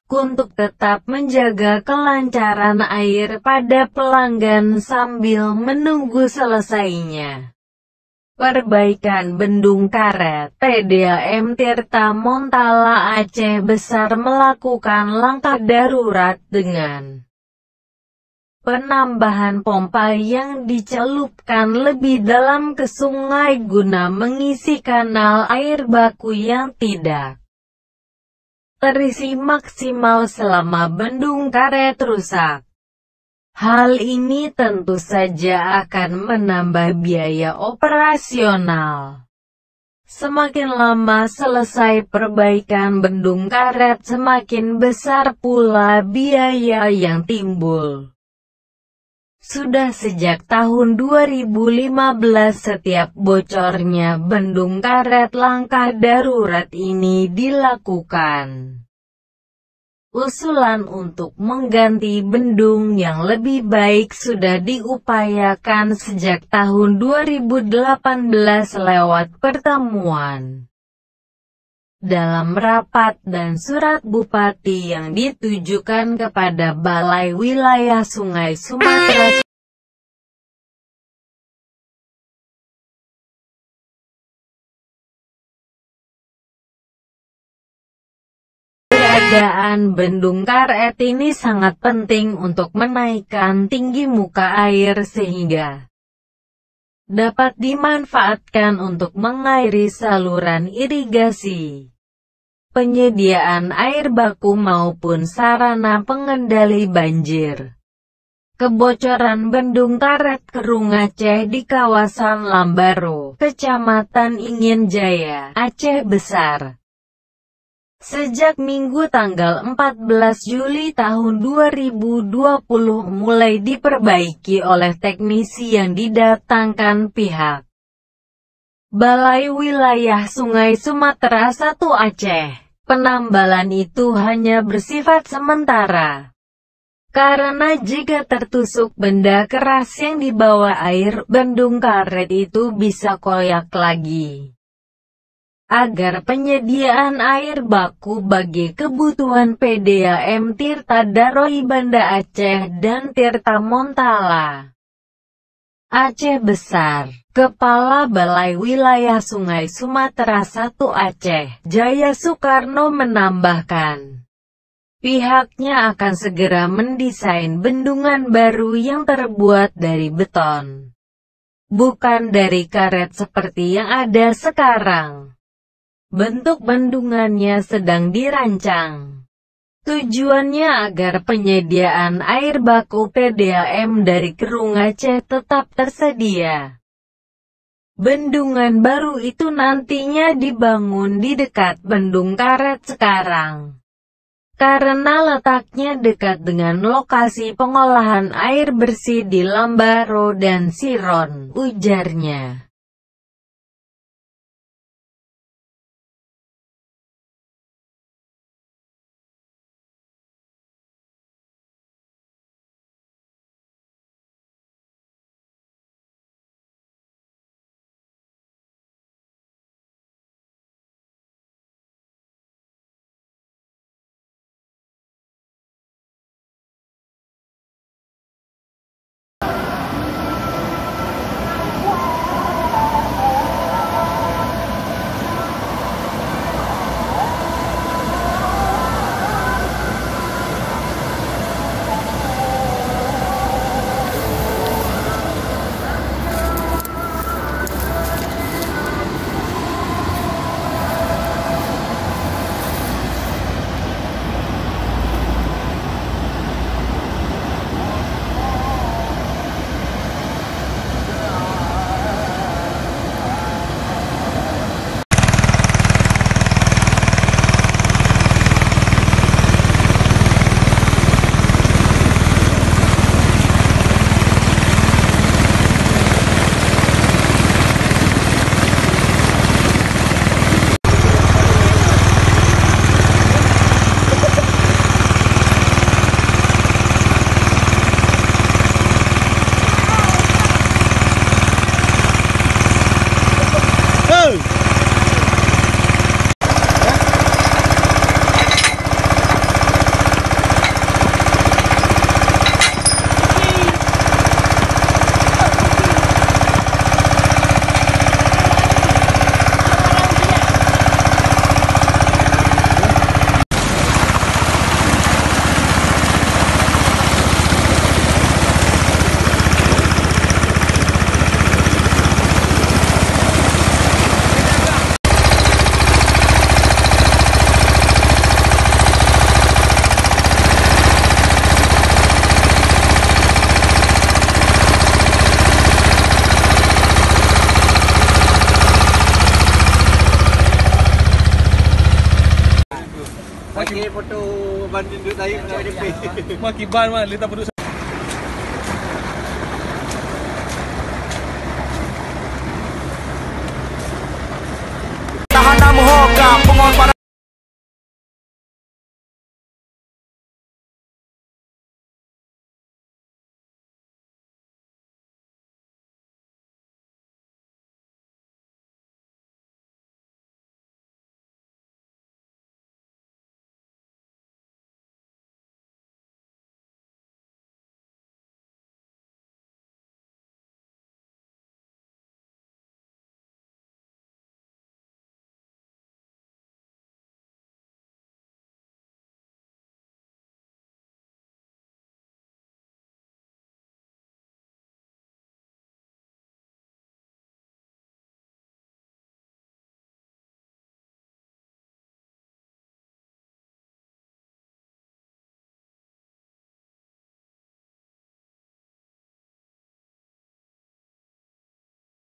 untuk tetap menjaga kelancaran air pada pelanggan sambil menunggu selesainya perbaikan bendung karet. PDAM Tirta Montala Aceh Besar melakukan langkah darurat dengan penambahan pompa yang dicelupkan lebih dalam ke sungai guna mengisi kanal air baku yang tidak terisi maksimal selama bendung karet rusak. Hal ini tentu saja akan menambah biaya operasional. Semakin lama selesai perbaikan bendung karet, semakin besar pula biaya yang timbul. Sudah sejak tahun 2015 setiap bocornya bendung karet, langkah darurat ini dilakukan. Usulan untuk mengganti bendung yang lebih baik sudah diupayakan sejak tahun 2018 lewat pertemuan dalam rapat dan surat bupati yang ditujukan kepada Balai Wilayah Sungai Sumatera. Keberadaan bendung karet ini sangat penting untuk menaikkan tinggi muka air sehingga dapat dimanfaatkan untuk mengairi saluran irigasi, penyediaan air baku maupun sarana pengendali banjir. Kebocoran bendung karet Kerung Aceh di kawasan Lambaro, Kecamatan Ingin Jaya, Aceh Besar. Sejak Minggu tanggal 14 Juli tahun 2020 mulai diperbaiki oleh teknisi yang didatangkan pihak Balai Wilayah Sungai Sumatera I Aceh. Penambalan itu hanya bersifat sementara, karena jika tertusuk benda keras yang dibawa air, bendung karet itu bisa koyak lagi. Agar penyediaan air baku bagi kebutuhan PDAM Tirta Daerah Banda Aceh dan Tirta Montala Aceh Besar, Kepala Balai Wilayah Sungai Sumatera I Aceh, Jaya Soekarno menambahkan, pihaknya akan segera mendesain bendungan baru yang terbuat dari beton, bukan dari karet seperti yang ada sekarang. Bentuk bendungannya sedang dirancang. Tujuannya agar penyediaan air baku PDAM dari Kerung Aceh tetap tersedia. Bendungan baru itu nantinya dibangun di dekat bendung karet sekarang. Karena letaknya dekat dengan lokasi pengolahan air bersih di Lambaro dan Siron, ujarnya. banding duit air dengan DP. Mah kiban mah lita penduduk